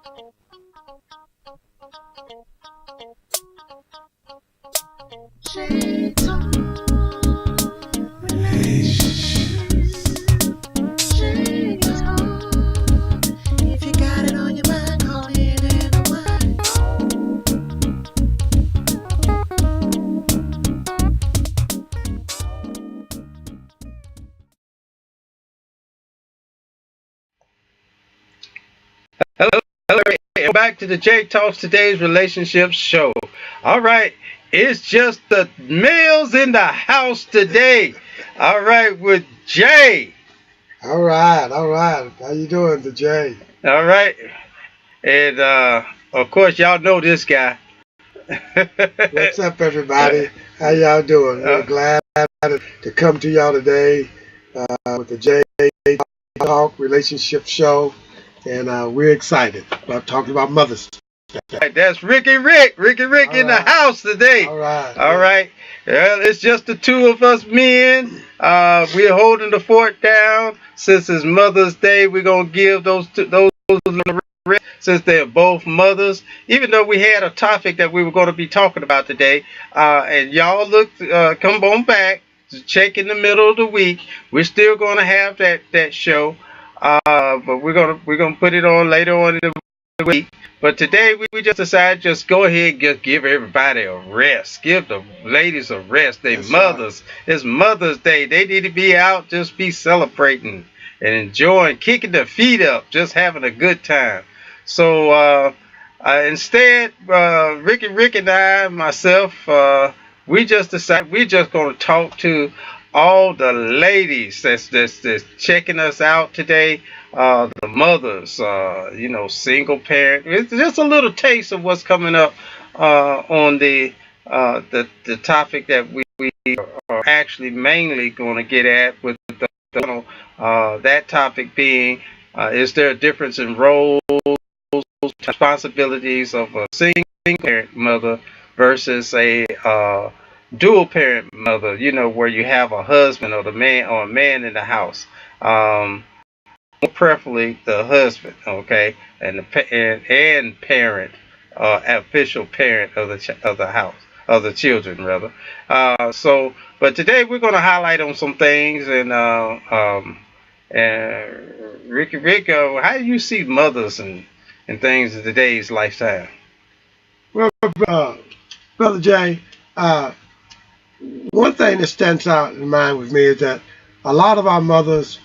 Chit If you got it on your mind, call in and unwind. Hello, hello, and back to the Jay Talks Today's Relationships Show. All right, it's just the males in the house today. All right, with Jay. All right, all right. How you doing, the Jay? All right, and of course y'all know this guy. What's up, everybody? How y'all doing? We're glad to come to y'all today with the Jay Talk Relationship Show, and we're excited about talking about mothers. Right, that's Ricky Rick in the house today. All right. All right. Well, it's just the two of us men. We're holding the fort down. Since it's Mother's Day, we're gonna give those since they're both mothers. Even though we had a topic that we were going to be talking about today, and y'all come on back to check in the middle of the week. We're still going to have that show, but we're gonna put it on later on in the week. But today we just decided just go ahead and give everybody a rest. Give the ladies a rest. They mothers. Right. It's Mother's Day. They need to be out, just be celebrating and enjoying, kicking their feet up, just having a good time. So instead, Rick and I, myself, we just decided we're just going to talk to all the ladies that's checking us out today. The mothers, single parent. It's just a little taste of what's coming up on the topic that we are actually mainly going to get at with that topic being, is there a difference in roles, responsibilities of a single parent mother versus a dual parent mother, where you have a husband or a man in the house. Preferably the husband, okay, and the parent, official parent of the house, of the children rather. But today we're going to highlight on some things, and Rick, how do you see mothers and things in today's lifestyle? Well, Brother Jay, one thing that stands out in mind with me is that a lot of our mothers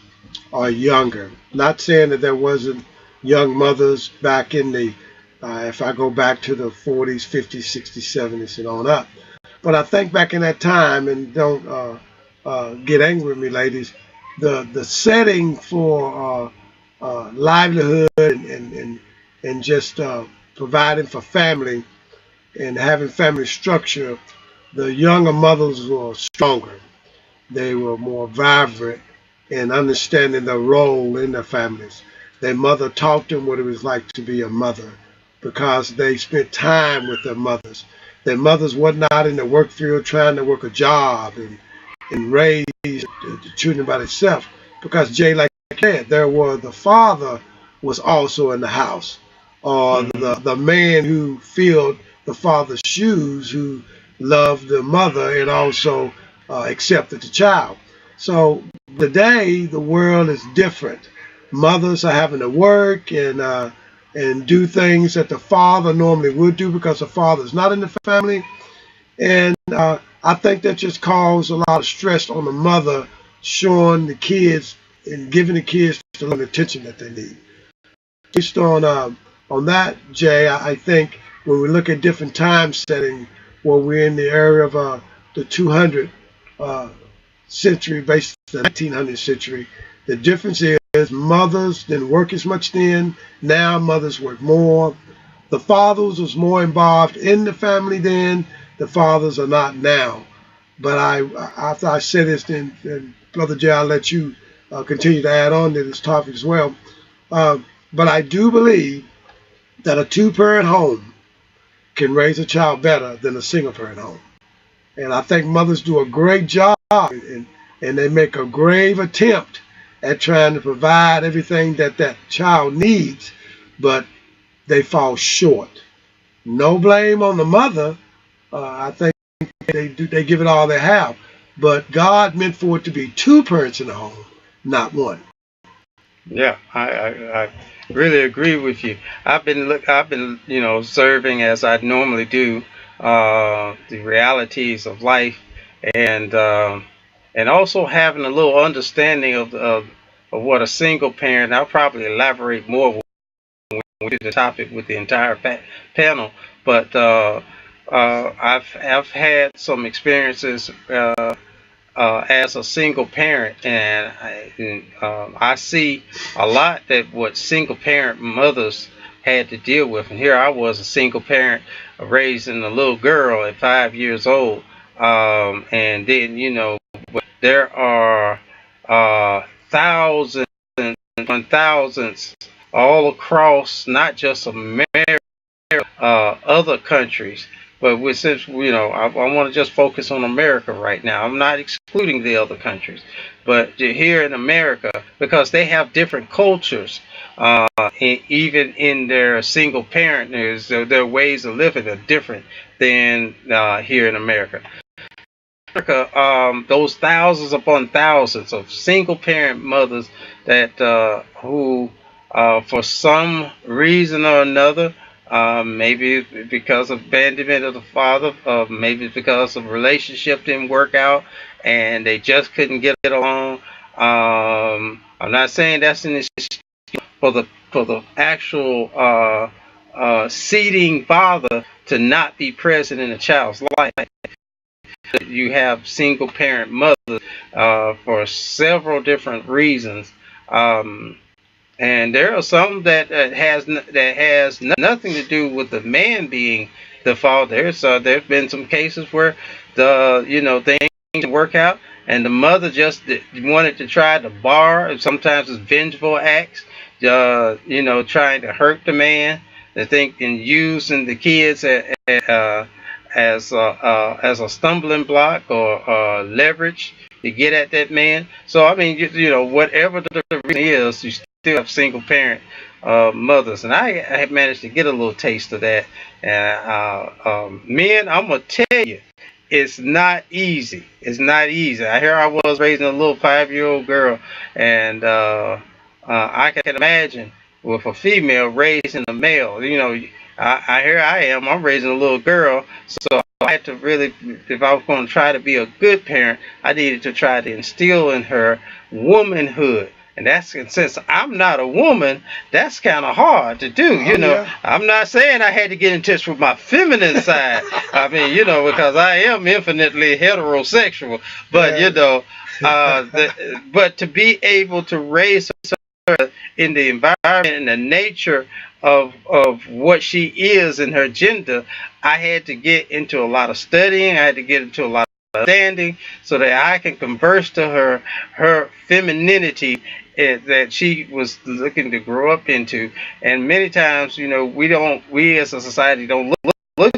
are younger. Not saying that there wasn't young mothers back in the, if I go back to the 40s, 50s, 60s, 70s, and on up. But I think back in that time, and don't get angry with me, ladies, the setting for livelihood and just providing for family and having family structure, the younger mothers were stronger. They were more vibrant in understanding their role in their families. Their mother taught them what it was like to be a mother because they spent time with their mothers. Their mothers were not in the work field trying to work a job and raise the children by themselves, because Jay, like I said, the father was also in the house, or the man who filled the father's shoes, who loved the mother and also accepted the child. So today the world is different. Mothers are having to work and do things that the father normally would do because the father is not in the family. And I think that just caused a lot of stress on the mother, showing the kids and giving the kids the attention that they need. Based on that, Jay, I think when we look at different time setting, where we're in the area of the 200 century, based on the 1900 century, the difference is mothers didn't work as much then. Now mothers work more. The fathers was more involved in the family then. The fathers are not now. But after I say this, then Brother Jay, I'll let you continue to add on to this topic as well. But I do believe that a two-parent home can raise a child better than a single-parent home. And I think mothers do a great job, and they make a grave attempt at trying to provide everything that child needs. But they fall short. No blame on the mother. I think they give it all they have, but God meant for it to be two parents in the home, not one. Yeah, I really agree with you. I've been serving as I normally do, the realities of life, and and also having a little understanding of what a single parent. I'll probably elaborate more when we do the topic with the entire panel, but I've had some experiences. As a single parent, and I see a lot that what single parent mothers had to deal with. And here I was, a single parent, raising a little girl at 5 years old, and then there are thousands and thousands all across, not just America, other countries. But since I want to just focus on America right now. I'm not excluding the other countries, but here in America, because they have different cultures, even in their single parent, their ways of living are different than here in America. Those thousands upon thousands of single parent mothers that who, for some reason or another, maybe because of abandonment of the father, maybe because the relationship didn't work out and they just couldn't get along. I'm not saying that's an excuse for the actual seeding father to not be present in a child's life. You have single parent mothers for several different reasons, um, and there are some that has nothing to do with the man being the fault. There's been some cases where things didn't work out, and the mother just wanted to try to bar. Sometimes it's vengeful acts, trying to hurt the man. They think in using the kids as a stumbling block or leverage to get at that man. So I mean, whatever the reason is, you still have single parent mothers, and I have managed to get a little taste of that. And men, I'm gonna tell you, it's not easy. It's not easy. Here I was raising a little 5-year-old girl, and I can imagine with a female raising a male. Here I am. I'm raising a little girl, so I had to really, if I was going to try to be a good parent, I needed to try to instill in her womanhood. And since I'm not a woman, that's kind of hard to do. Yeah. I'm not saying I had to get in touch with my feminine side. I mean, because I am infinitely heterosexual. But but to be able to raise her in the environment and the nature of what she is in her gender, I had to get into a lot of studying. I had to get into a lot of understanding so that I can converse to her femininity that she was looking to grow up into. And many times, we as a society don't look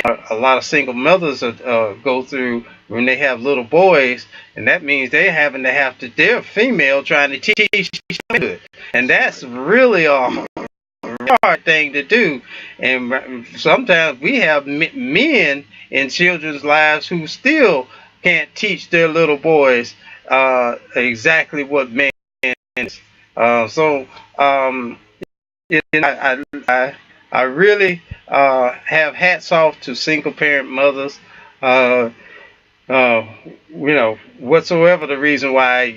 at a lot of single mothers go through when they have little boys, and that means they're female trying to teach good, and that's really a hard thing to do. And sometimes we have men in children's lives who still can't teach their little boys exactly what man is. So I really have hats off to single parent mothers. Uh, whatsoever the reason why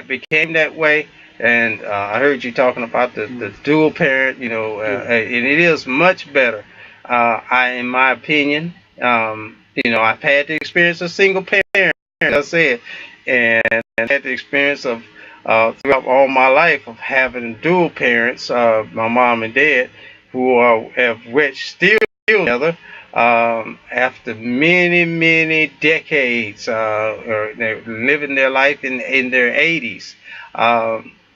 became that way. And I heard you talking about the dual parent, and it is much better. In my opinion, I've had the experience of single parent, as I said, and had the experience of throughout all my life of having dual parents, my mom and dad, who which still together after many, many decades, or they're living their life in their 80s.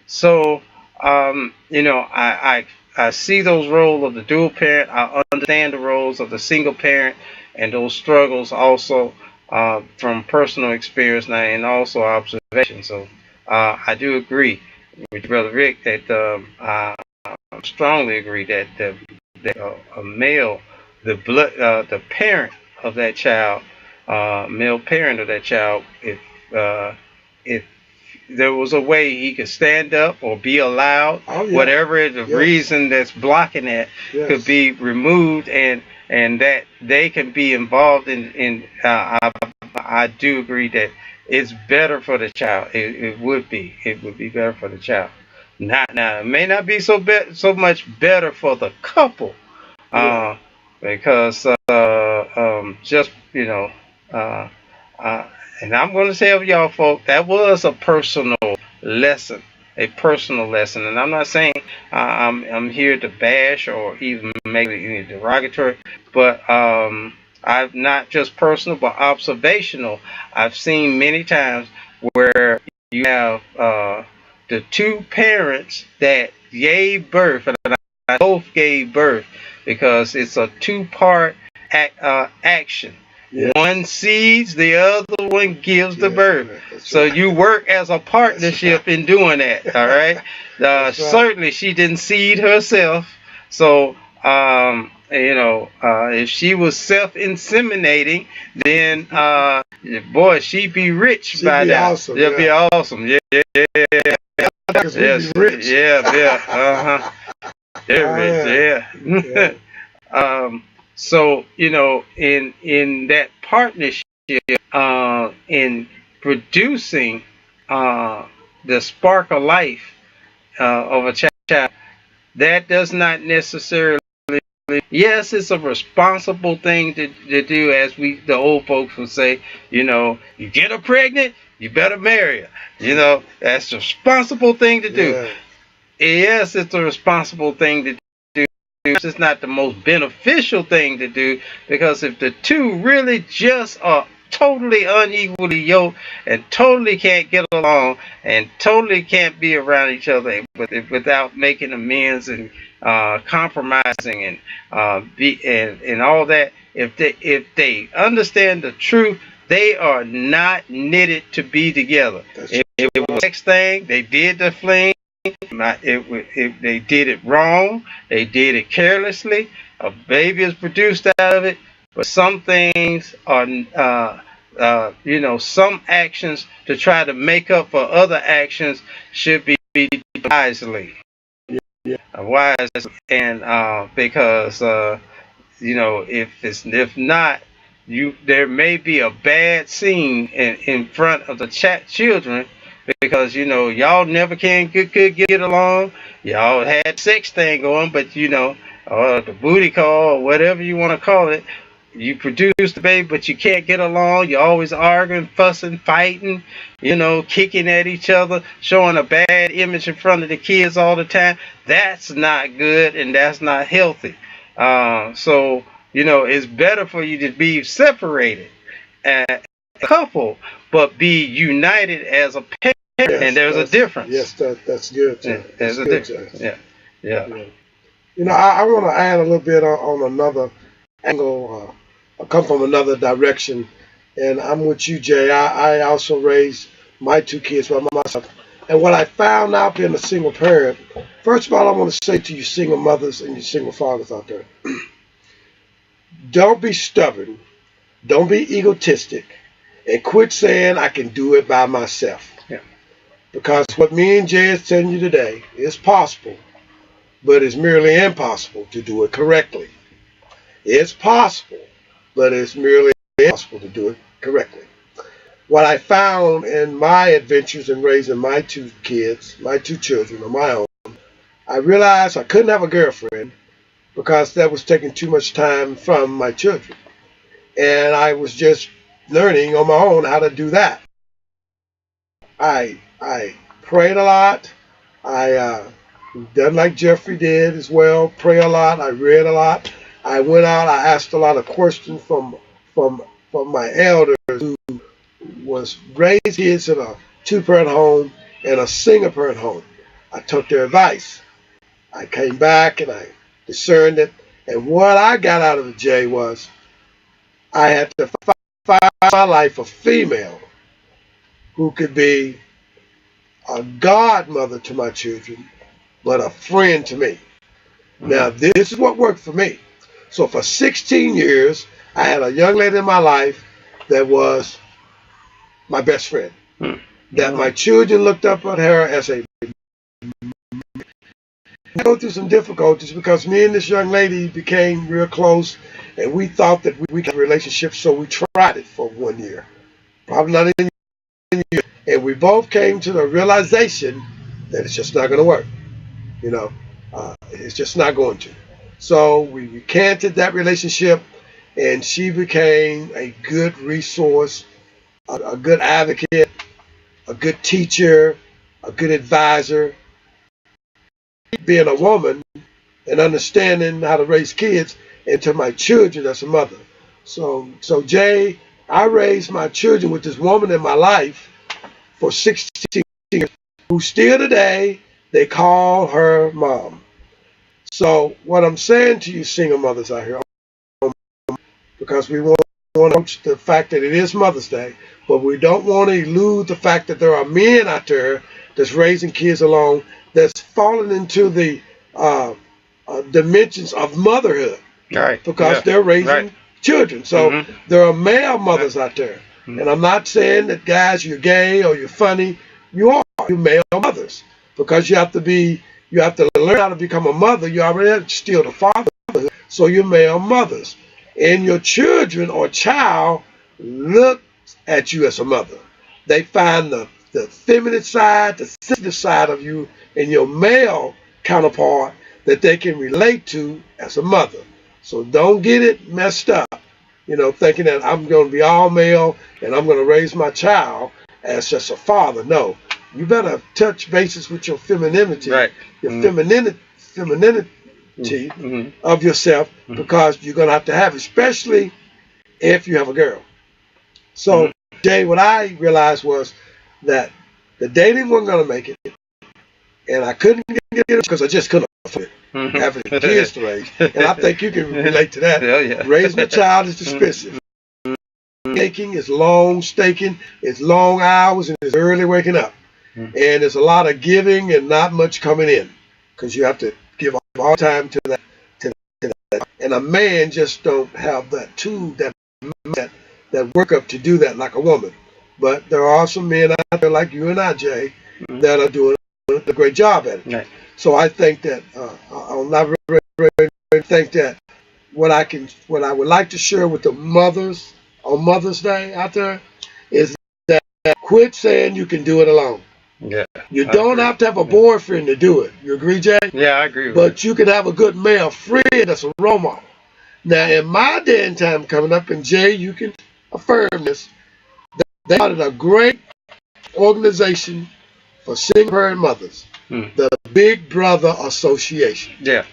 So, I see those roles of the dual parent. I understand the roles of the single parent and those struggles also from personal experience now and also observation. So, I do agree with Brother Rick that strongly agree that a male, the parent of that child, male parent of that child, uh, if there was a way he could stand up or be allowed, Oh yeah. whatever the Yes. reason that's blocking that Yes. could be removed, and that they can be involved in I do agree that it's better for the child. It would be. It would be better for the child. Not now. It may not be so much better for the couple, Yeah. because just uh, uh, and I'm going to tell y'all, folk, that was a lesson, a personal lesson. And I'm not saying I'm here to bash or even make it any derogatory, but I've not just personal but observational. I've seen many times where you have the two parents that gave birth, and I both gave birth because it's a two-part action. Yeah. One seeds, the other one gives the Yeah, birth. that's So right. you work as a partnership in doing that. All right. That's right. Certainly, she didn't seed herself. So if she was self-inseminating, then boy, she'd be rich She'd by be now. awesome, It'd be yeah. awesome. Yeah, yeah, yeah. Because we'd Yes, be rich. yeah. They're Oh rich. yeah. Yeah. Yeah. So in that partnership, in producing the spark of life of a child, that does not necessarily. Yes, it's a responsible thing to do, as the old folks would say. You get her pregnant, you better marry her. That's a responsible thing to do. Yeah. Yes, it's a responsible thing to do. It's not the most beneficial thing to do, because if the two really just are totally unequally yoked and totally can't get along and totally can't be around each other without making amends and compromising and and all that, if they understand the truth, they are not knitted to be together. If it was the next thing, they did the fling. They did it wrong. They did it carelessly. A baby is produced out of it. But some things are, some actions to try to make up for other actions should be wisely. Wise, and because if not, there may be a bad scene in front of the children, because y'all never could get along. Y'all had sex thing going, but the booty call or whatever you want to call it, you produce the baby, but you can't get along. You're always arguing, fussing, fighting, kicking at each other, showing a bad image in front of the kids all the time. That's not good, and that's not healthy. It's better for you to be separated as a couple, but be united as a parent. Yes, And there's a difference. Yes, that's good. Yeah, That's there's a good, difference. Jay. Yeah. I want to add a little bit on another angle. I come from another direction, and I'm with you, Jay. I also raised my two kids by myself. And what I found out being a single parent, first of all, I want to say to you single mothers and you single fathers out there, don't be stubborn, don't be egotistic, and quit saying I can do it by myself. Yeah. Because what me and Jay is telling you today is possible, but it's merely impossible to do it correctly. It's possible, but it's merely impossible to do it correctly. What I found in my adventures in raising my two kids, my two children on my own, I realized I couldn't have a girlfriend because that was taking too much time from my children. And I was just learning on my own how to do that. I prayed a lot. I done like Jeffrey did as well, pray a lot. I read a lot. I went out. I asked a lot of questions from my elders who was raised kids in a two-parent home and a single-parent home. I took their advice. I came back and I discerned it. And what I got out of it, Jay, was I had to find in my life a female who could be a godmother to my children, but a friend to me. Now, this is what worked for me. So for 16 years, I had a young lady in my life that was my best friend. That my children looked up at her as a go through some difficulties because me and this young lady became real close, and we thought that we could have a relationship, so we tried it for 1 year. Probably not in a year. And we both came to the realization that it's just not going to work. You know, it's just not going to. So we recanted that relationship, and she became a good resource, a good advocate, a good teacher, a good advisor. Being a woman and understanding how to raise kids, and to my children as a mother. So Jay, I raised my children with this woman in my life for 16 years, who still today they call her mom. So what I'm saying to you single mothers out here, because we want to approach the fact that it is Mother's Day, but we don't want to elude the fact that there are men out there that's raising kids alone, that's falling into the dimensions of motherhood, Right. because they're raising children. So there are male mothers out there, and I'm not saying that guys, you're gay or you're funny. You're male mothers, because you have to learn how to become a mother. You already have still the fatherhood, so you're male mothers, and your children or child look at you as a mother. They find the feminine side, the sensitive side of you, and your male counterpart that they can relate to as a mother. So don't get it messed up, thinking that I'm going to be all male and I'm going to raise my child as just a father. No, you better touch bases with your femininity, your femininity of yourself, because you're going to have, especially if you have a girl. So, Jay, what I realized was that the dating wasn't going to make it, and I couldn't get it because I just couldn't afford it. Having kids to raise, and I think you can relate to that. Raising a child is expensive. Baking is long staking, it's long hours, and it's early waking up, and there's a lot of giving and not much coming in, because you have to give all time to that. And a man just don't have that tool, that work up to do that like a woman. But there are some men out there like you and I, Jay, that are doing a great job at it. Right. So I think that what I would like to share with the mothers on Mother's Day out there is that quit saying you can do it alone. Yeah. You don't have to have a boyfriend to do it. You agree, Jay? Yeah, I agree with But you can have a good male friend that's a role model. Now, in my day and time coming up, and Jay, you can affirm this, they started a great organization for single parent mothers, the Big Brother Association. Yeah.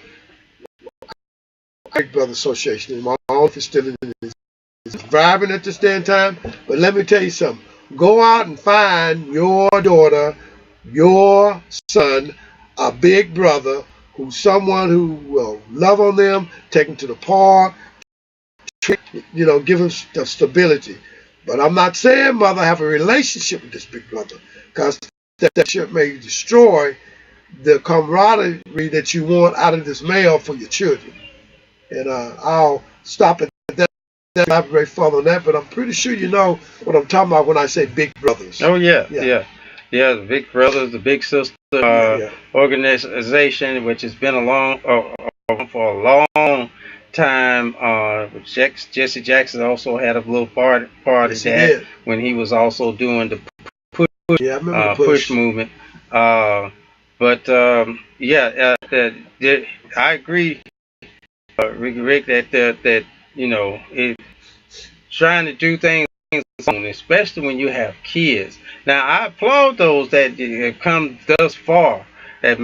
Big Brother Association. My office is still is vibrant at this day and time. But let me tell you something. Go out and find your daughter, your son, a big brother, who's someone who will love on them, take them to the park, give them the stability. But I'm not saying mother have a relationship with this big brother, because that shit may destroy the camaraderie that you want out of this male for your children. And I'll stop at that, elaborate further on that, but I'm pretty sure you know what I'm talking about when I say big brothers. Oh, yeah. The Big Brothers, the Big Sister organization, which has been for a long time. Jesse Jackson also had a little part of that when he was also doing the push movement. I agree, Rick, that trying to do things, especially when you have kids. Now, I applaud those that have come thus far, that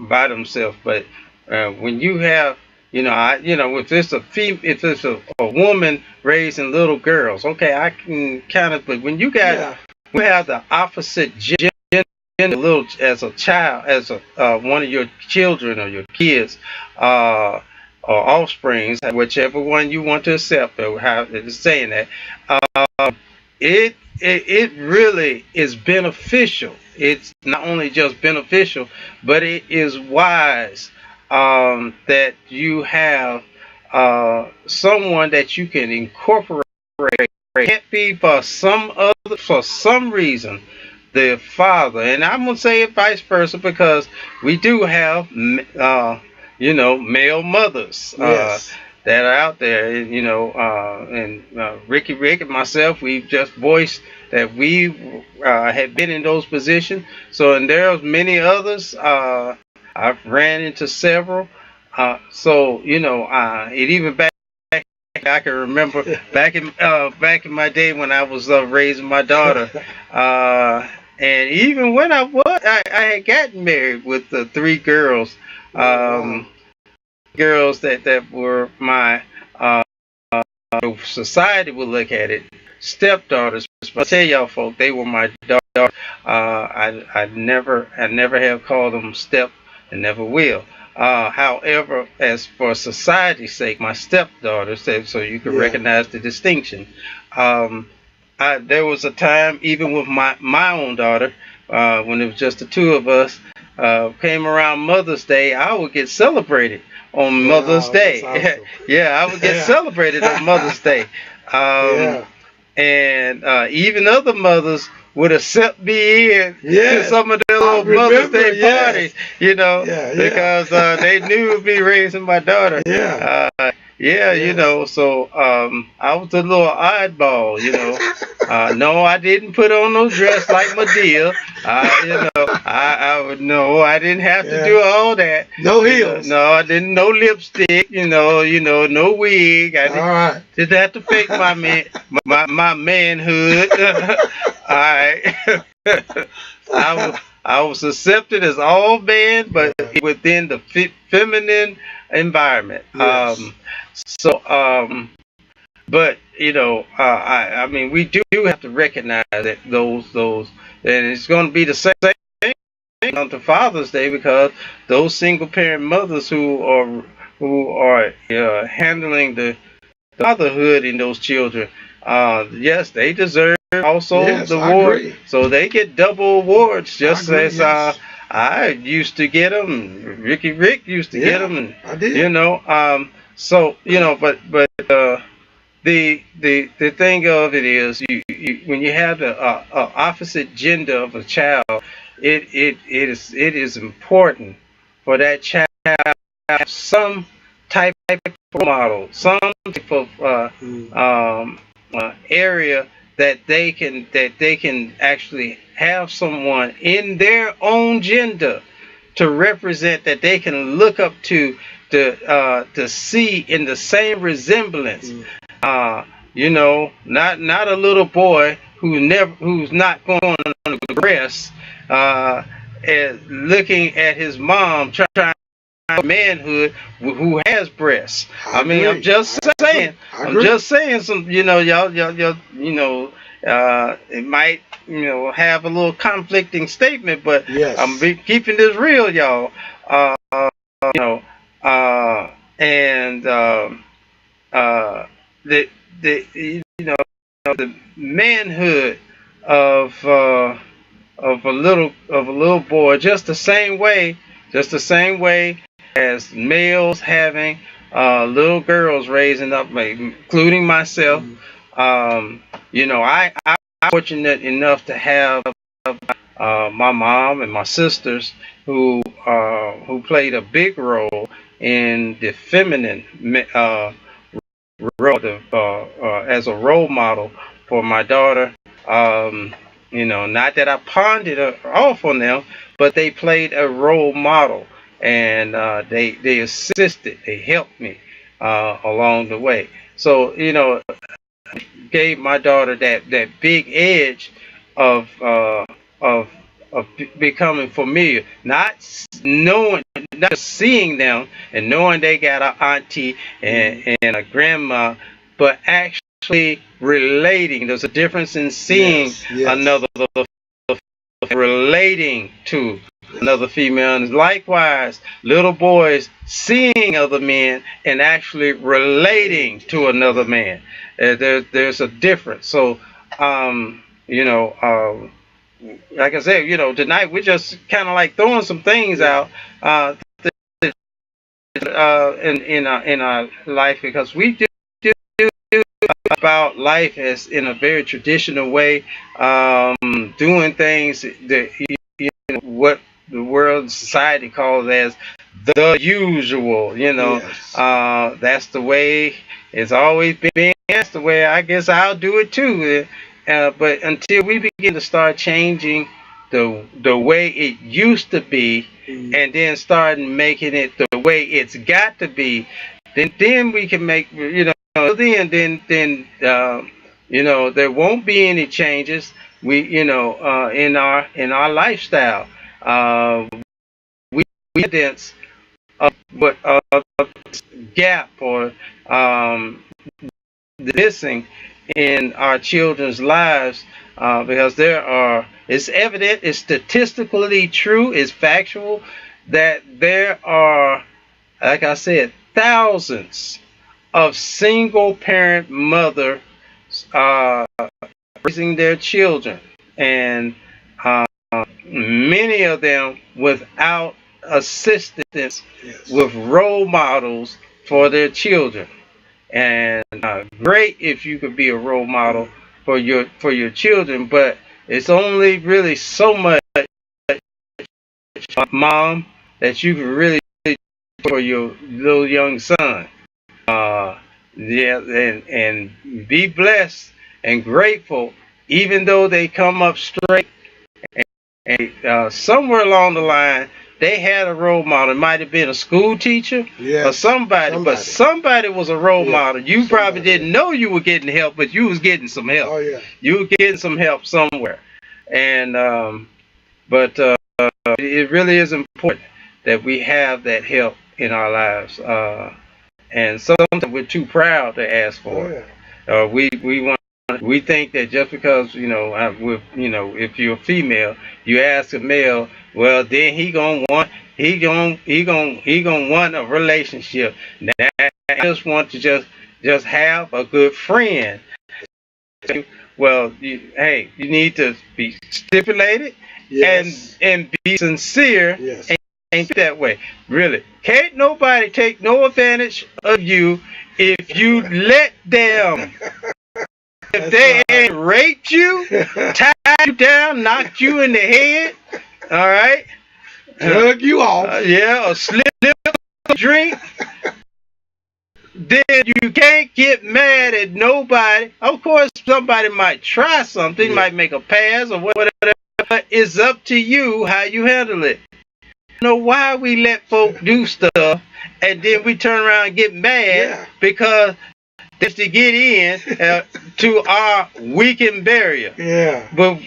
by themselves. But when you have, if it's a woman raising little girls, okay, I can kind of. But when you have the opposite gender, little as a child, as one of your children or your kids, or offsprings, whichever one you want to accept, or how it's saying that, it really is beneficial. It's not only just beneficial, but it is wise that you have someone that you can incorporate. Can't be for some reason the father, and I'm gonna say it vice versa because we do have male mothers Yes. that are out there, and Ricky Rick and myself, we've just voiced that we had been in those positions. So, and there's many others. I've ran into several. It even back. I can remember back in my day when I was raising my daughter, and even when I had gotten married with the three girls, Oh, wow. um, girls that were my society would look at it stepdaughters. But I tell y'all, folk, they were my daughter. I never have called them step, and never will. However, as for society's sake, my stepdaughter said, so you can Yeah. recognize the distinction. Um, there was a time, even with my own daughter, when it was just the two of us, came around Mother's Day, I would get celebrated on Mother's Wow, that's Day. awesome. Yeah, I would get celebrated on Mother's Day. Um, Yeah. and even other mothers would accept me in to Yes. some of their I little Mother's remember. Day Yes. parties, Yeah. Yeah. because they knew it would be raising my daughter. Yeah. Yeah, Yes. so I was a little oddball. No, I didn't put on no dress like Medea. I would no, I didn't have to Yeah. do all that. No heels. No, I didn't. No lipstick. No wig. I All right. didn't have to fake my manhood. All right. I was accepted as all man, but within the feminine environment. Yes. But I mean, we do have to recognize that and it's going to be the same thing on to Father's Day because those single parent mothers who are handling the fatherhood in those children, yes, they deserve also Yes. the I award, agree. so they get double awards I just agree. as Yes. I used to get them. Ricky Rick used to get Yeah. them, and I you did. know, so but the thing of it is, when you have the opposite gender of a child, it is important for that child to have some type of model, some type of Mm. area that they can actually have someone in their own gender to represent, that they can look up to see in the same resemblance. Mm. Not a little boy who's not going on the breast, and looking at his mom trying manhood who has breasts. I I mean, I'm agree. just I agree. saying. I I'm agree. just saying some. Y'all. It might have a little conflicting statement, but I'm Yes. keeping this real, y'all. Uh, you know, and uh, the the manhood of of a little boy, just the same way as males having little girls raising up, including myself. Mm. I'm fortunate enough to have my mom and my sisters who played a big role in the feminine role as a role model for my daughter. Not that I pawned it off on them, but they played a role model, and they assisted, they helped me along the way. So gave my daughter that big edge of of becoming familiar, not knowing, not just seeing them and knowing they got an auntie Mm. and a grandma, but actually relating. There's a difference in seeing Yes. Yes. another, relating to another female, and likewise, little boys seeing other men and actually relating to another Yeah. man. There's a difference. So, um, you know, like I said, tonight we're just kind of like throwing some things Yeah. out. Uh, in our life, because we do about life as in a very traditional way, doing things that what the world society calls as the usual. Yes. That's the way it's always been. That's the way I guess I'll do it too. But until we begin to start changing the way it used to be, Mm. and then start making it the way it's got to be, then we can make there won't be any changes. We in our lifestyle. We evidence of what gap or the missing in our children's lives, because it's evident, it's statistically true, it's factual that there are, like I said, thousands of single parent mothers uh, raising their children, and uh, many of them without assistance, Yes. with role models for their children. And great if you could be a role model for your children, but it's only really so much, mom, that you can really do for your little young son. Uh, yeah, and be blessed and grateful, even though they come up straight. And somewhere along the line, they had a role model. It might have been a school teacher, Yes. or somebody, but somebody was a role model. You probably didn't know you were getting help, but you was getting some help. Oh yeah. You were getting some help somewhere. And but it really is important that we have that help in our lives. And sometimes we're too proud to ask for it. Yeah. We think that just because if you're a female, you ask a male, well then he gonna want a relationship. Now, I just want to just have a good friend. Well, hey, you need to be stipulated, Yes. and be sincere, Yes. and that way. Really, can't nobody take no advantage of you if you let them. If they ain't raped you, tied you down, knocked you in the head, all right, Drug you off. yeah, or slip a drink, then you can't get mad at nobody. Of course, somebody might try something, Yeah. might make a pass or whatever. But it's up to you how you handle it. You know why we let folk do stuff and then we turn around and get mad, Yeah. because just to get in to our weakened barrier. Yeah. But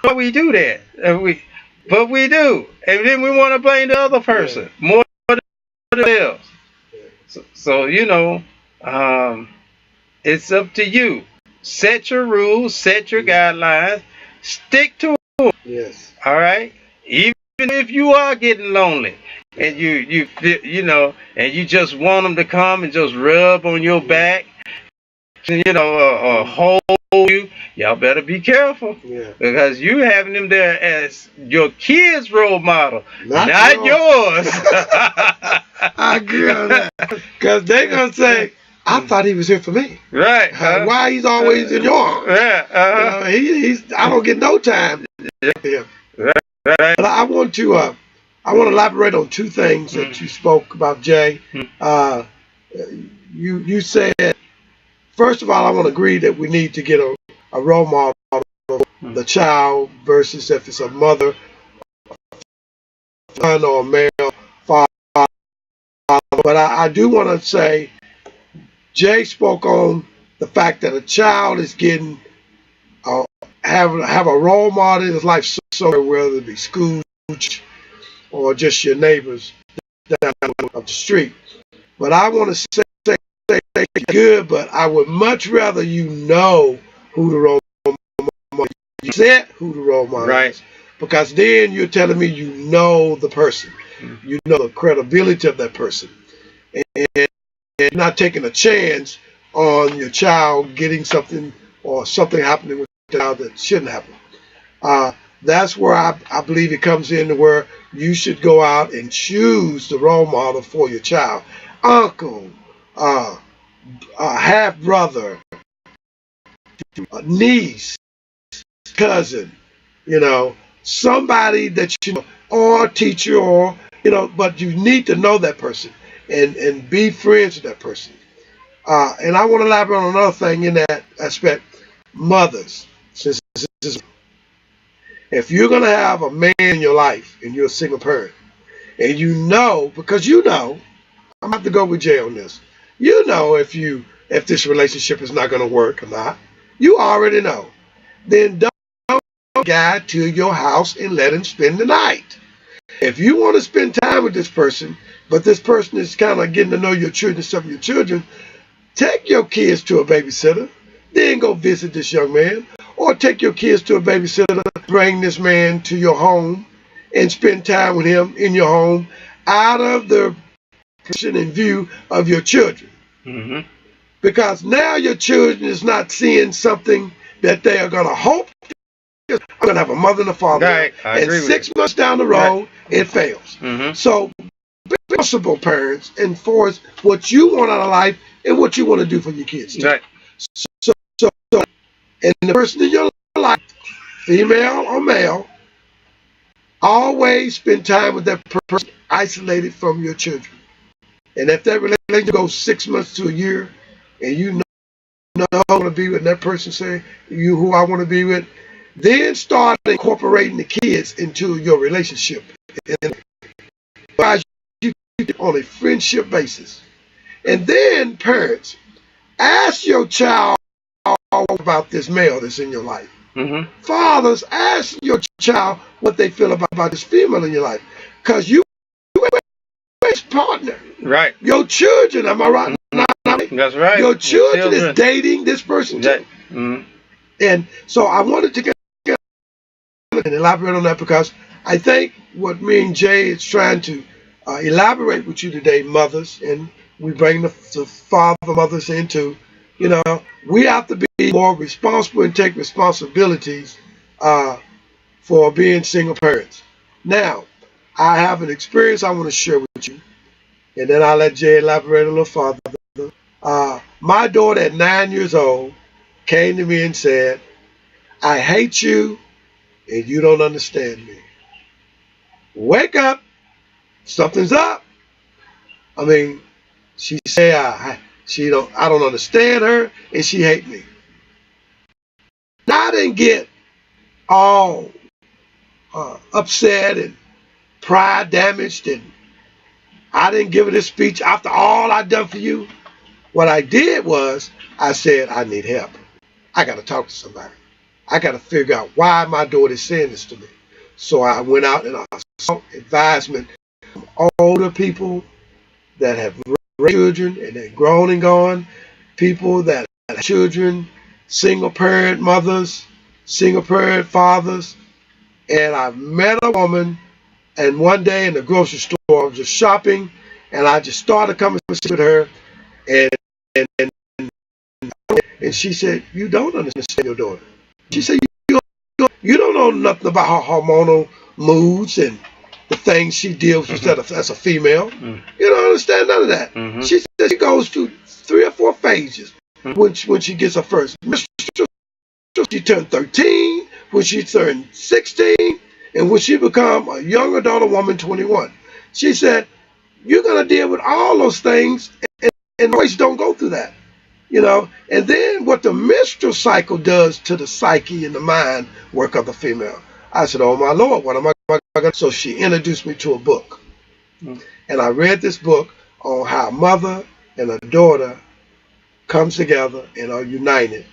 but we do that. But we do, and then we want to blame the other person more than else. So it's up to you. Set your rules, set your guidelines, stick to them. Yes. All right. Even if you are getting lonely, and you feel, and you just want them to come and just rub on your back, or hold you, y'all better be careful, Yeah. because you having them there as your kids' role model, not yours. I agree on that. Because they're going to say, I thought he was here for me. Right. Why he's always in your arms? Yeah. I don't get no time. Yeah. Right. But I want to elaborate on two things that you spoke about, Jay. You said, first of all, I want to agree that we need to get a role model of the child versus if it's a mother, son, or a male father. But I do want to say, Jay spoke on the fact that a child is getting have a role model in his life somewhere, whether it be school or just your neighbors down of the street. But I want to say good, but I would much rather you know who the role model is. You said who the role model is. Because then you're telling me you know the person. You know the credibility of that person. And not taking a chance on your child getting something or something happening with the child that shouldn't happen. That's where I believe it comes in, where you should go out and choose the role model for your child. Uncle, uh, half brother, niece, cousin, somebody that you know, or teacher, or but you need to know that person and be friends with that person. And I want to elaborate on another thing in that aspect. Mothers, since this is, if you're gonna have a man in your life and you're a single parent, and because I'm about to go with Jay on this. If this relationship is not gonna work or not. You already know. Then don't guy to your house and let him spend the night. If you want to spend time with this person, but this person is kind of getting to know your children, some of your children, take your kids to a babysitter, then go visit this young man, or take your kids to a babysitter, bring this man to your home, and spend time with him in your home, out of the position and view of your children. Mm-hmm. Because now your children is not seeing something that they are going to hope. I'm going to have a mother and a father. Right. And 6 months down the road, it fails. Mm-hmm. So, be responsible parents and for what you want out of life and what you want to do for your kids. Right. So, and the person in your life, female or male, always spend time with that person isolated from your children. And if that relationship goes 6 months to a year, and you know who I want to be with, and that person say, you who I want to be with, then start incorporating the kids into your relationship. And you keep it on a friendship basis. And then parents, ask your child about this male that's in your life. Mm-hmm. Fathers, ask your child what they feel about this female in your life. Because you his partner. Right. Your children, am I right? That's right. Your children is dating this person too. Mm-hmm. And so I wanted to get and elaborate on that, because I think what me and Jay is trying to elaborate with you today, mothers, and we bring the father mothers into, we have to be more responsible and take responsibilities for being single parents. Now, I have an experience I want to share with you, and then I'll let Jay elaborate a little further. My daughter at 9 years old came to me and said, I hate you and you don't understand me. Wake up. Something's up. I mean, she said I don't understand her and she hate me. I didn't get all upset and pride damaged, and I didn't give her this speech after all I done for you. What I did was I said, I need help. I got to talk to somebody. I got to figure out why my daughter is saying this to me. So I went out and I sought advisement from older people that have raised children and they're grown and gone, people that have children, single parent mothers, single parent fathers. And I met a woman, and one day in the grocery store, I was just shopping, and I just started a conversation with her, and she said, you don't understand your daughter. She said, you don't know nothing about her hormonal moods and the things she deals with as a female. You don't understand none of that. She said she goes through 3 or 4 phases when she gets her first menstrual. She turned 13, when she turned 16, and when she become a young adult woman, 21. She said, you're going to deal with all those things, and boys don't go through that. And then what the menstrual cycle does to the psyche and the mind work of the female. I said, oh my Lord, what am I going to do? So she introduced me to a book. And I read this book on how a mother and a daughter comes together and are united.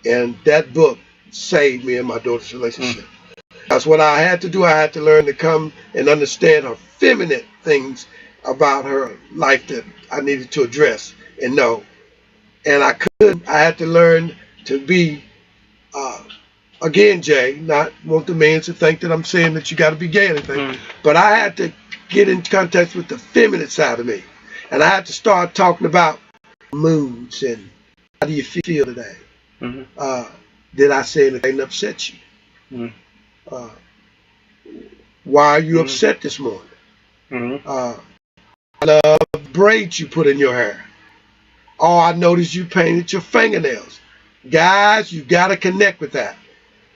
And that book saved me and my daughter's relationship. That's what I had to do. I had to learn to come and understand her feminine things about her life that I needed to address and know. And I had to learn to be, again, Jay, not want the man to think that I'm saying that you got to be gay or anything, but I had to get in contact with the feminine side of me. And I had to start talking about moods and how do you feel today? Did I say anything that upset you? Why are you Mhm. upset this morning? Mhm. I love braids you put in your hair. Oh, I noticed you painted your fingernails. Guys, you got to connect with that.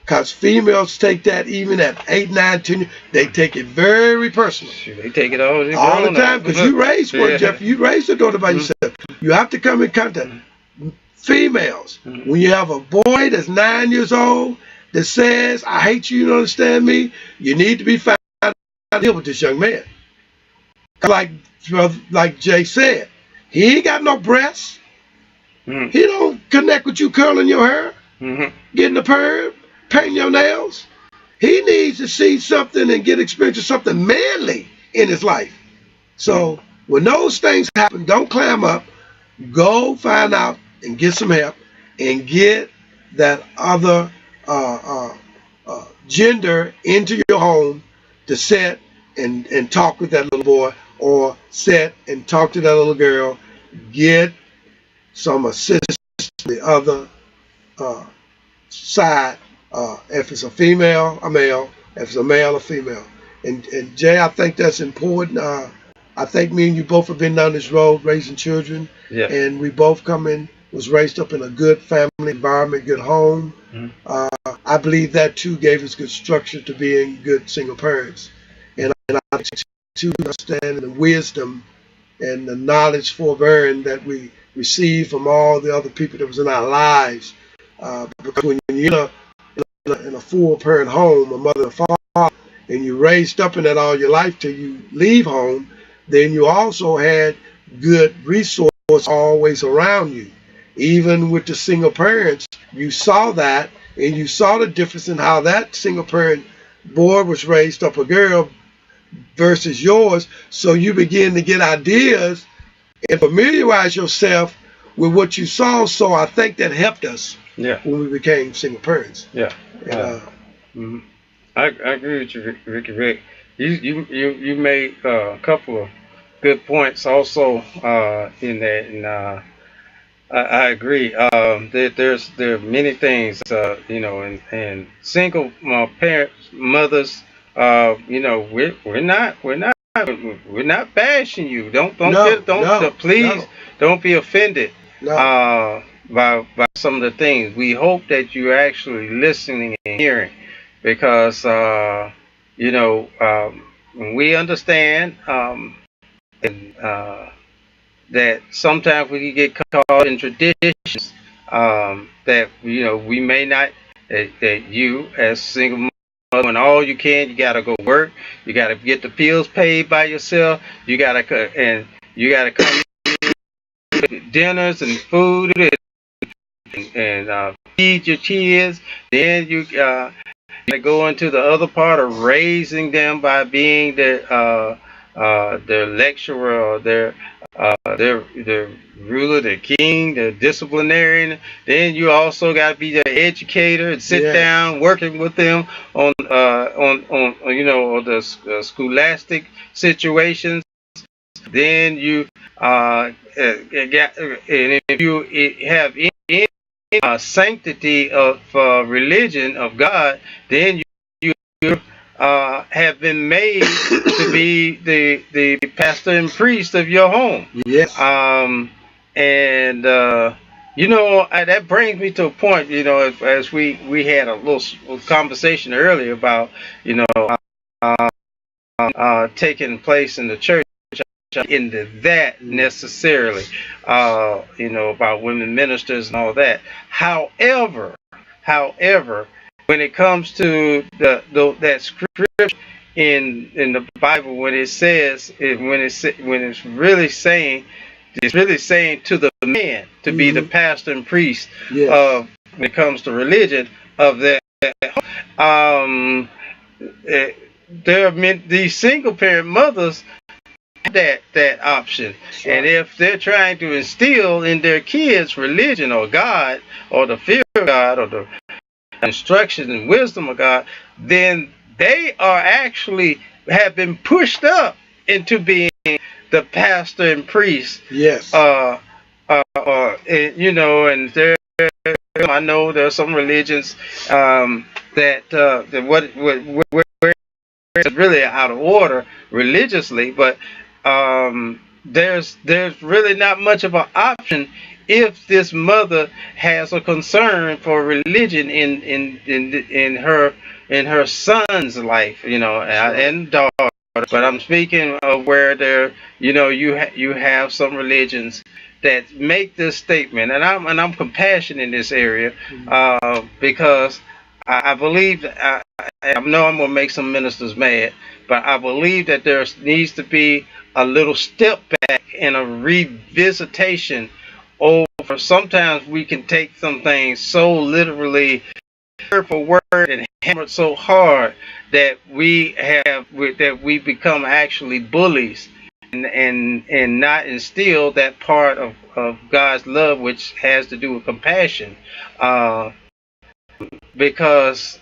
Because females take that even at 8, 9, 10. They take it very personal. Shoot, they take it all. They All the grown time. up. Because you raised one, Yeah. Jeffrey. You raised a daughter by Mhm. yourself. You have to come in contact. Females, Mhm. when you have a boy that's 9 years old that says, I hate you, you don't understand me, you need to be found out to deal with this young man. Like, like Jay said, he ain't got no breasts. Mhm. He don't connect with you curling your hair, Mhm. getting a perm, painting your nails. He needs to see something and get experience of something manly in his life. Mhm. So when those things happen, don't clam up. Go find out and get some help and get that other gender into your home to sit and talk with that little boy or sit and talk to that little girl. Get some assistance from the other uh, side. If it's a female, a male. If it's a male, a female. And Jay, I think that's important. I think me and you both have been down this road raising children, Yes. and we both was raised up in a good family environment, good home. Mhm. I believe that too gave us good structure to being good single parents, and I think to understand the wisdom and the knowledge forbearing that we received from all the other people that was in our lives. Because when you're in a full parent home, a mother and father, and you raised up in that all your life till you leave home, then you also had good resources always around you. Even with the single parents, you saw that and you saw the difference in how that single parent boy was raised up a girl versus yours. So you begin to get ideas and familiarize yourself with what you saw. So I think that helped us Yeah. when we became single parents. Yeah. And Mhm. I agree with you, Ricky Rick. You made a couple of good points also in that, and I agree. There are many things, and single parents, mothers. We're not bashing you. Don't no, get don't no, please no, don't be offended no. uh, by some of the things. We hope that you're actually listening and hearing, because we understand, and that sometimes we can get caught in traditions, that we may not, that you as single mother doing all you can. You gotta go work. You gotta get the bills paid by yourself. You gotta come to dinners and food and feed your kids. Then you go into the other part of raising them by being their lecturer, or their ruler, their king, their disciplinarian. Then you also got to be their educator and sit Yes. down working with them on the scholastic situations. Then you and if you have any sanctity of religion of God, then you have been made to be the pastor and priest of your home. Yes. Um, and that brings me to a point. As we had a little conversation earlier about uh, taking place in the church, into that necessarily, about women ministers and all that. However, when it comes to that scripture in the Bible, when it says when it's really saying to the man to be the Hmm. pastor and priest Yes. of, when it comes to religion, of that. Um, eh, there are these single parent mothers that option. That's And right. if they're trying to instill in their kids religion or God or the fear of God or the instruction and wisdom of God, then they are actually have been pushed up into being the pastor and priest. Yes. And there, I know there are some religions, that what it's really out of order religiously, but there's really not much of an option if this mother has a concern for religion in her son's life, Right. and daughter. But I'm speaking of where you have some religions that make this statement, and I'm compassionate in this area, Mhm. because I believe that I know I'm gonna make some ministers mad, but I believe that there needs to be a little step back and a revisitation over. Sometimes we can take some things so literally, word for word, and hammer it so hard that we become actually bullies, and not instill that part of God's love, which has to do with compassion. Uh, because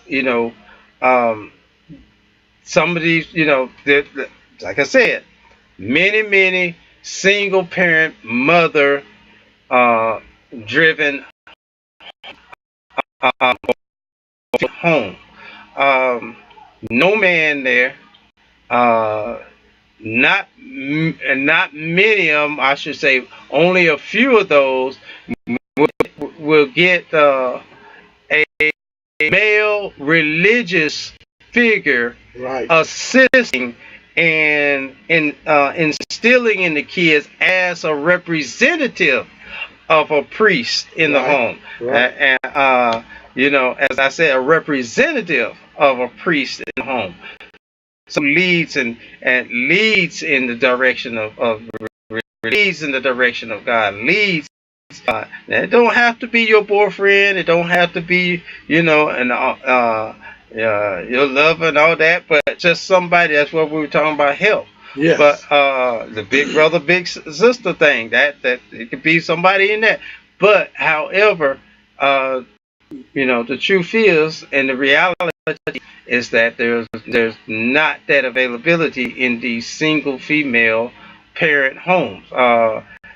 um, some of these, like I said, many single parent mother driven uh, home. Um, no man there. Uh, not many of them, I should say. Only a few of those will get a male religious figure Right. assisting and instilling in the kids as a representative of a priest in the Right. home. Right. As I said, a representative of a priest in the home. So leads in the direction of leads in the direction of God. Leads. Now, it don't have to be your boyfriend. It don't have to be, your lover and all that. But just somebody. That's what we were talking about. Help. But Yes. the big brother, big sister thing. That it could be somebody in that. But however, the truth is, and the reality is that there's not that availability in these single female parent homes,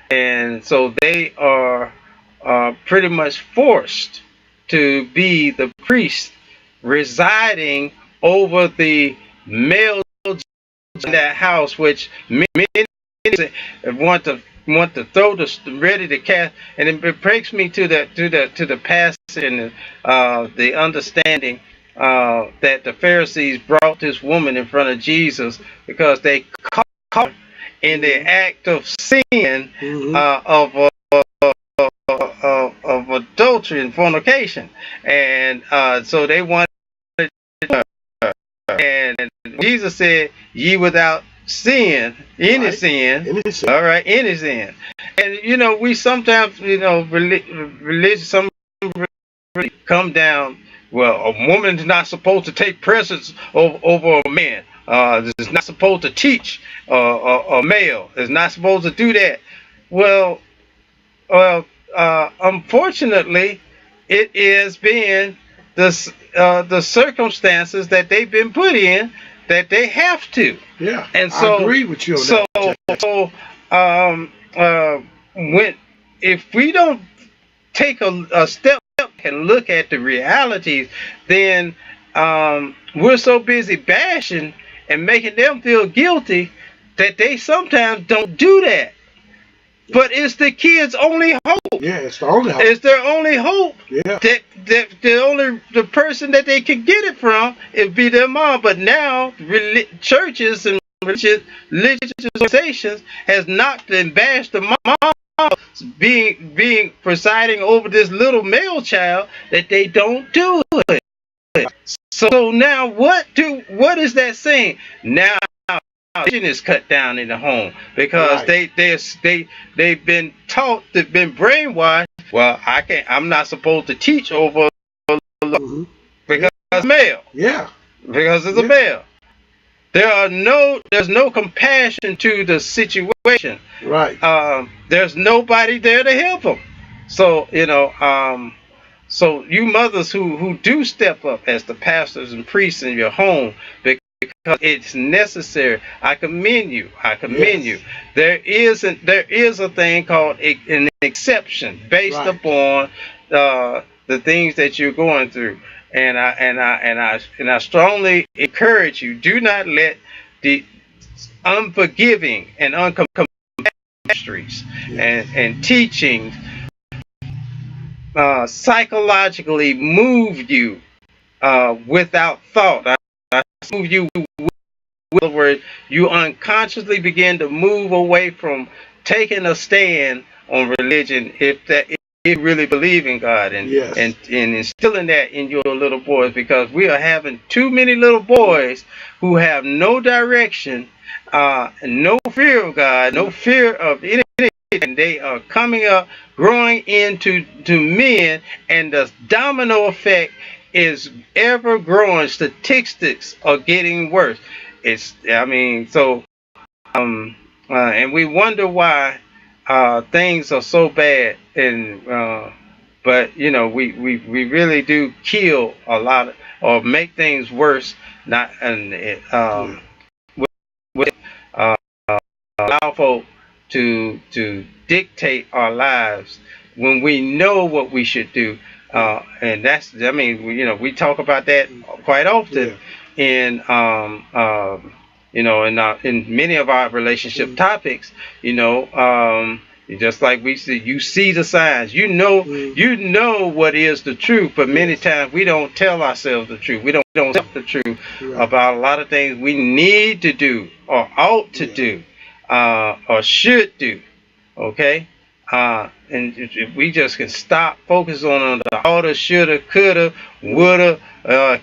and so they are pretty much forced to be the priest residing over the male in that house, which many want to throw the ready to cast, and it breaks me to the passage and the understanding that the Pharisees brought this woman in front of Jesus because they caught her in the Hmm. act of sin, Hmm. of adultery and fornication, and so they wanted her. And Jesus said, "Ye without sin, any Right. sin, Innocent. all right, any sin." And we sometimes, religion, some really come down. Well, a woman is not supposed to take precedence over a man. Is not supposed to teach a male. Is not supposed to do that. Well, unfortunately, it is being the circumstances that they've been put in that they have to, Yeah. and I so agree with you on so that, Jack. so when if we don't take a step back and look at the realities, then we're so busy bashing and making them feel guilty that they sometimes don't do that. But it's the kids' only hope. Yeah, it's the only hope. It's their only hope. Yeah. That the person that they can get it from it be their mom. But now churches and religious organizations has knocked and bashed the mom being presiding over this little male child that they don't do it. So now what is that saying? Now religion is cut down in the home because Right. they've been taught, they've been brainwashed. Well, I'm not supposed to teach over Hmm. because it's male. Yeah. Because it's a Yeah. male. There's no compassion to the situation. Right. There's nobody there to help them. So so you mothers who do step up as the pastors and priests in your home because it's necessary. I commend you. I commend Yes. you. There is a thing called an exception based Right. upon the things that you're going through. And I strongly encourage you: do not let the unforgiving and uncompassionate ministries Yes. and teachings psychologically move you without thought. I move you. In other words, you unconsciously begin to move away from taking a stand on religion if you really believe in God, Yes. and instilling that in your little boys, because we are having too many little boys who have no direction, no fear of God, no fear of anything, and they are coming up, growing into men, and the domino effect is ever growing. Statistics are getting worse. I mean, so and we wonder why things are so bad, and but we really do kill a lot or make things worse. Not and Yeah. with allow folk to dictate our lives when we know what we should do. And that's, I mean, we talk about that quite often Yeah. in in many of our relationship Mm. topics. Just like we see, you see the signs. Mm. You know what is the truth, but many Yes. times we don't tell ourselves the truth. We don't tell the truth Right. about a lot of things we need to do or ought to Yeah. do or should do. Okay? And if we just can stop focusing on the oughta, shoulda, coulda, Mm. woulda,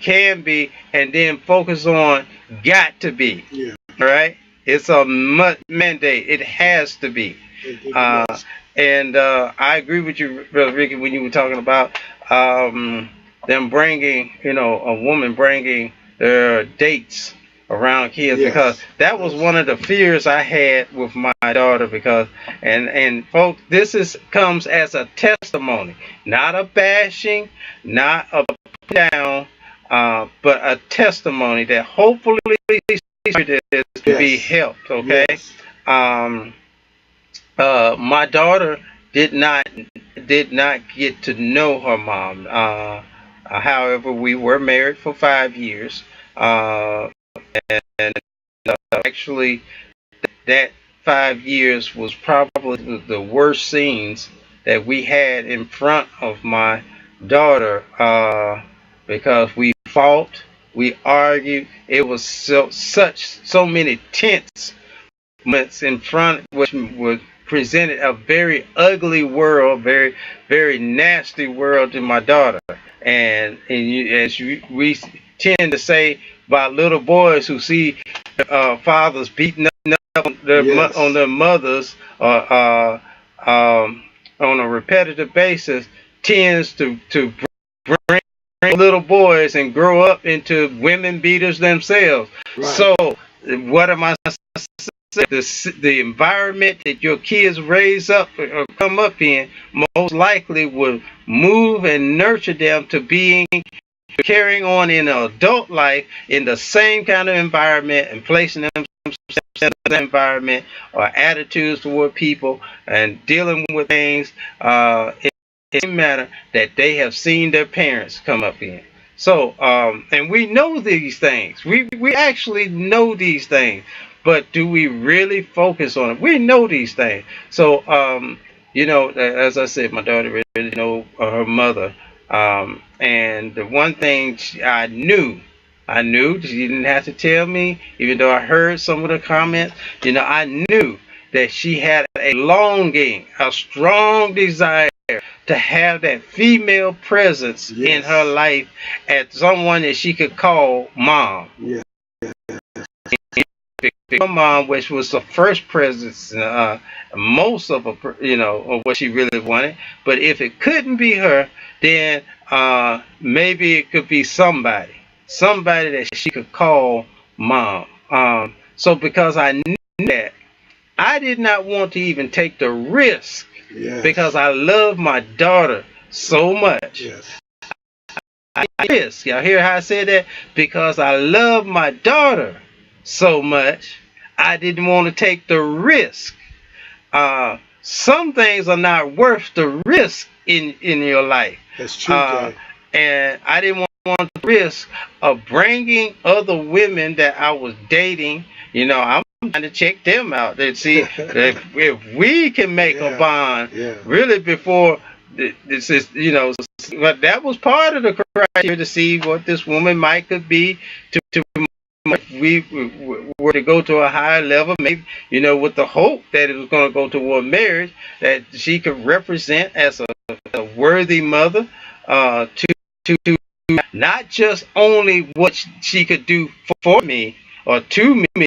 can be, and then focus on got to be. Yeah. All right? It's a mandate. It has to be. It Uh, must. and I agree with you, Brother Ricky, when you were talking about them bringing, a woman bringing their dates around kids, because Yes. that was Yes. one of the fears I had with my daughter. Because and folks, this is comes as a testimony, not a bashing, not a put down, but a testimony that hopefully is to be Yes. helped. Okay. Yes. Um, my daughter did not did not get to know her mom. However, we were married for 5 years, and actually, that 5 years was probably the worst scenes that we had in front of my daughter, because we fought, we argued. It was so many tense moments in front, which was presented a very ugly world, very nasty world to my daughter. We tend to say about little boys who see fathers beating up on Yes. their mothers, on a repetitive basis, tends to bring little boys and grow up into women beaters themselves. Right. So what am I saying? The environment that your kids raise up or come up in most likely will move and nurture them to being carrying on in an adult life in the same kind of environment, and placing them in the environment or attitudes toward people and dealing with things in the matter that they have seen their parents come up in. So, and we know these things. We actually know these things, but do we really focus on it? We know these things. So, as I said, my daughter really know her mother. And the one thing I knew she didn't have to tell me, even though I heard some of the comments. I knew that she had a longing, a strong desire to have that female presence in her Yes. life, as someone that she could call mom. Yeah. Her mom, which was the first presence, most of her, of what she really wanted. But if it couldn't be her, then maybe it could be somebody that she could call mom. So because I knew that, I did not want to even take the risk, because Yes. I love my daughter so much. Yes. Risk. Y'all hear how I said that? Because I love my daughter so much, I didn't want to take the risk. Some things are not worth the risk in your life, That's true, uh, Jay. and I didn't want want the risk of bringing other women that I was dating. I'm trying to check them out to see if we can make a bond yeah. really before this is, but that was part of the criteria to see what this woman might could be to if we were to go to a higher level, maybe, with the hope that it was going to go toward marriage, that she could represent as a worthy mother, to not just only what she could do for me or to me,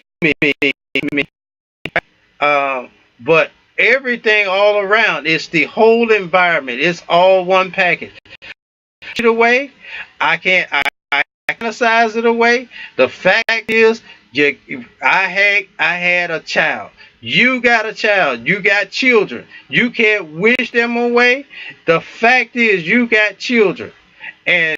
but everything all around. It's the whole environment. It's all one package. It away, I can't. I criticize it away. The fact is, I had a child. You got a child. You got children. You can't wish them away. The fact is, you got children, and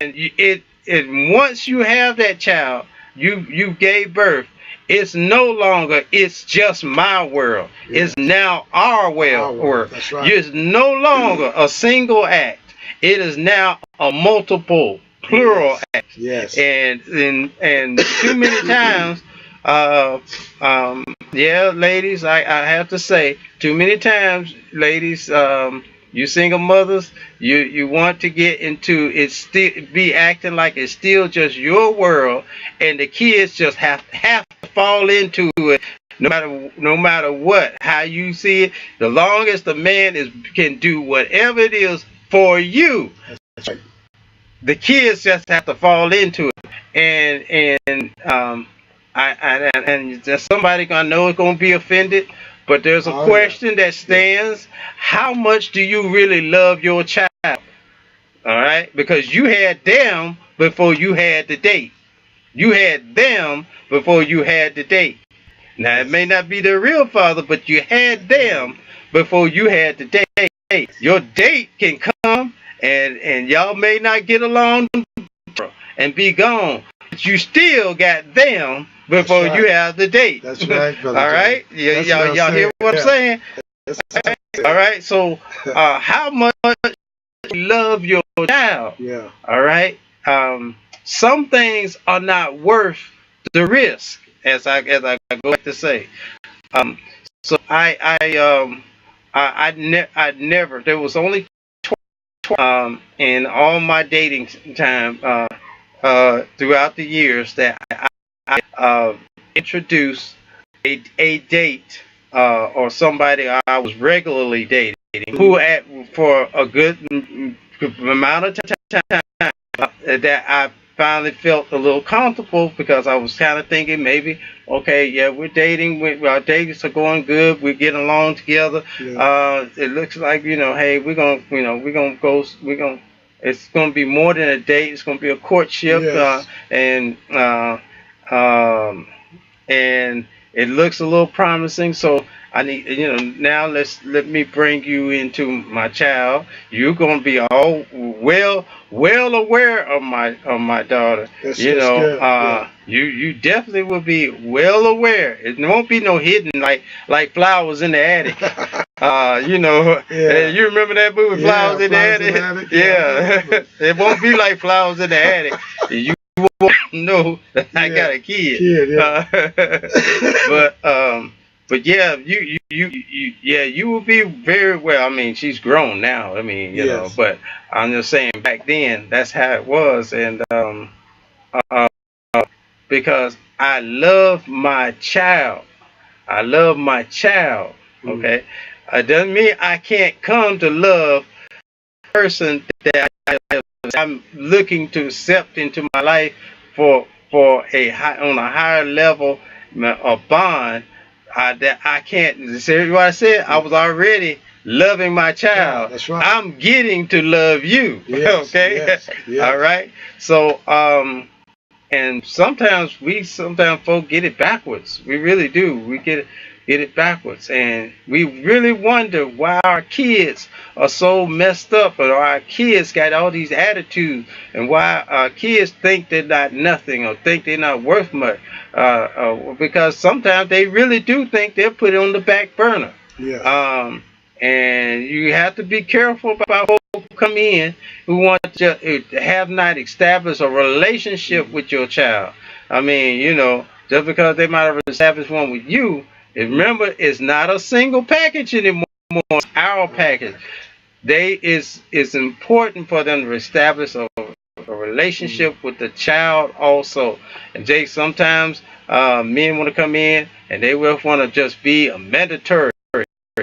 once you have that child, you gave birth. It's no longer, it's just my world. Yeah. It's now our world. That's right. It's no longer a single act. It is now a multiple, plural act. Yes. And too many times, ladies, I have to say, too many times, ladies, you single mothers, you want to get into it, still be acting like it's still just your world, and the kids just have to fall into it, no matter what, how you see it. The longest the man can do whatever it is for you, that's right. The kids just have to fall into it, and there's somebody I know is gonna be offended. But there's a question that stands. How much do you really love your child? All right? Because you had them before you had the date. You had them before you had the date. Now, it may not be the real father, but you had them before you had the date. Your date can come, and y'all may not get along and be gone. But you still got them before you have the date. That's right, brother. All right? Y'all hear what I'm saying? All right? So, how much you love your child? Yeah. All right? Some things are not worth the risk, as I go back to say. So I never. There was only in all my dating time throughout the years that I introduced a date or somebody I was regularly dating who for a good amount of time that I finally felt a little comfortable, because I was kind of thinking maybe, okay, yeah, we're dating, our dates are going good, we're getting along together. Yeah. It looks like, hey, we're gonna go, it's gonna be more than a date, it's gonna be a courtship. Yes. And it looks a little promising, so I need, now let me bring you into my child. You're gonna be all well aware of my daughter. That's good. You definitely will be well aware. It won't be no hidden like Flowers in the Attic. Yeah. You remember that movie, Flowers in the Attic? Yeah. It won't be like Flowers in the Attic. You won't know that I got a kid. But yeah, you will be very well. I mean, she's grown now. I mean, you know, but I'm just saying back then that's how it was, and because I love my child. I love my child. Okay, it doesn't mean I can't come to love the person that I'm looking to accept into my life for on a higher level, a bond. That I can't. See what I said? I was already loving my child. That's right. I'm getting to love you. Yes, Okay. Yes. All right. So and sometimes folk get it backwards. We really do. We get it backwards, and we really wonder why our kids are so messed up, or our kids got all these attitudes, and why our kids think they're not nothing or think they're not worth much. Because sometimes they really do think they're put on the back burner. Yeah. And you have to be careful about folks come in who want to have not established a relationship with your child. I mean, just because they might have established one with you, remember, it's not a single package anymore. It's our package. It's important for them to establish a relationship with the child also. And Jake, sometimes men want to come in and they will want to just be a mandatory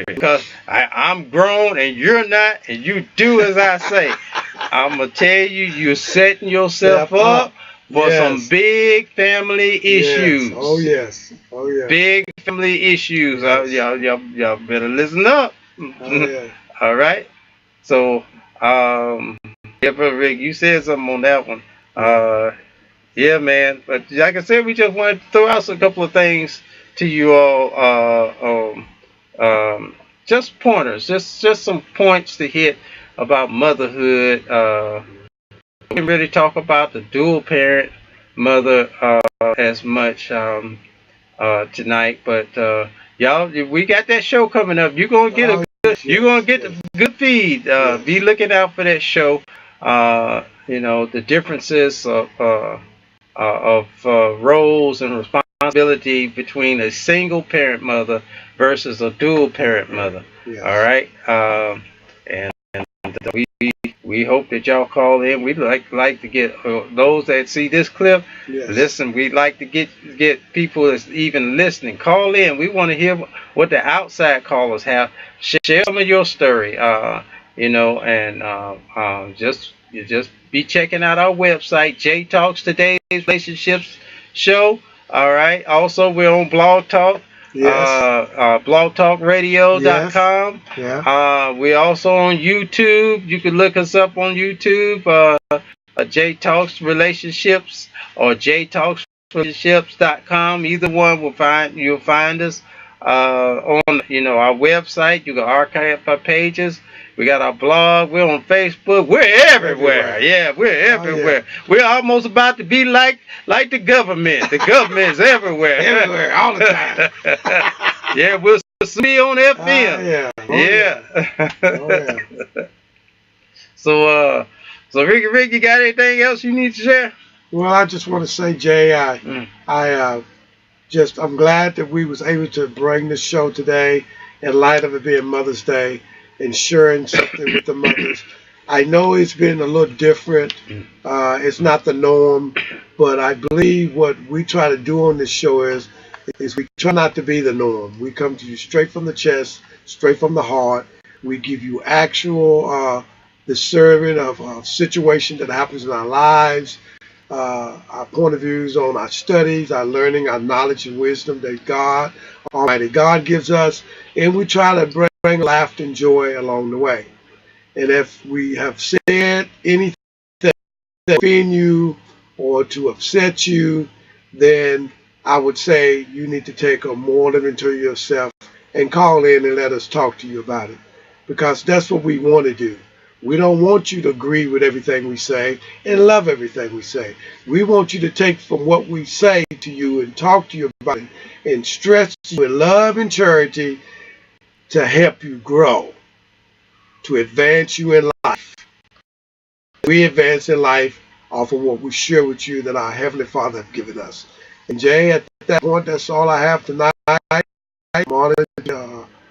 because I'm grown and you're not, and you do as I say. I'm gonna tell you, you're setting yourself up for some big family issues. Oh yes. Oh yes. Big family issues. Y'all better listen up. Oh yeah. All right. So, yeah, Brother Rick, you said something on that one. Yeah, man. But like I said, we just wanted to throw out a couple of things to you all. Just pointers, just some points to hit about motherhood. We didn't really talk about the dual parent mother as much tonight, but y'all, we got that show coming up. You're gonna get you're gonna get the good feed. Be looking out for that show. The differences of roles and responsibility between a single parent mother versus a dual parent mother. Yes. All right, and we hope that y'all call in. We'd like to get those that see this clip. Yes. Listen, we'd like to get people that's even listening. Call in. We want to hear what the outside callers have. Share some of your story. Just be checking out our website, J Talks Today's Relationships Show. All right. Also, we're on Blog Talk. Yes. blogtalkradio.com. Yes. Yeah. We're also on YouTube. You can look us up on YouTube. J Talks Relationships or jtalksrelationships.com. Either one you'll find us on our website. You can archive our pages. We got our blog. We're on Facebook. We're everywhere. Yeah, we're everywhere. Oh, yeah. We're almost about to be like the government. The government's everywhere. Everywhere, all the time. Yeah, we'll be on FM. Yeah. Oh, yeah. So Rick, you got anything else you need to share? Well, I just want to say, Jay, I'm glad that we was able to bring this show today in light of it being Mother's Day and sharing something with the mothers. I know it's been a little different. It's not the norm, but I believe what we try to do on this show is we try not to be the norm. We come to you straight from the chest, straight from the heart. We give you actual discernment of a situation that happens in our lives, our point of views on our studies, our learning, our knowledge and wisdom that God, Almighty God, gives us, and we try to bring laughter and joy along the way. And if we have said anything to offend you or to upset you, then I would say you need to take a moral inventory of yourself and call in and let us talk to you about it, because that's what we want to do. We don't want you to agree with everything we say and love everything we say. We want you to take from what we say to you and talk to you about it and stress you with love and charity to help you grow, to advance you in life. We advance in life off of what we share with you that our Heavenly Father has given us. And Jay, at that point, that's all I have tonight. I'm honored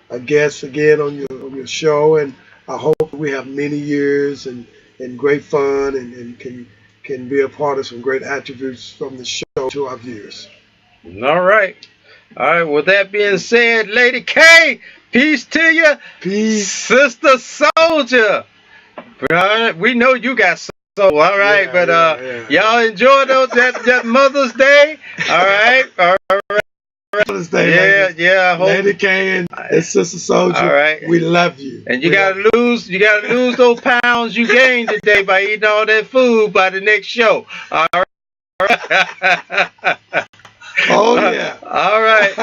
a guest again on your show, and I hope we have many years and great fun and can be a part of some great attributes from the show to our viewers. All right. All right. With that being said, Lady K, peace to you. Peace. Sister Soldier. We know you got soul. All right. Y'all enjoy that Mother's Day. All right. All right. Mother's Day, I hope. Lady K and Sister Soldier, all right. We love you. And you gotta lose those pounds you gained today by eating all that food by the next show. All right. Oh yeah. All right.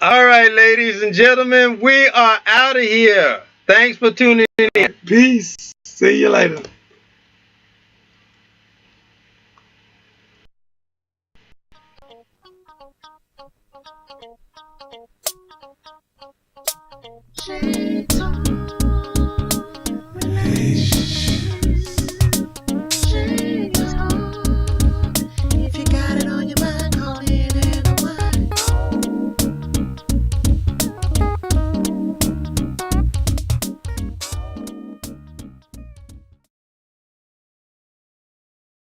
All right, ladies and gentlemen, we are out of here. Thanks for tuning in. Peace. See you later.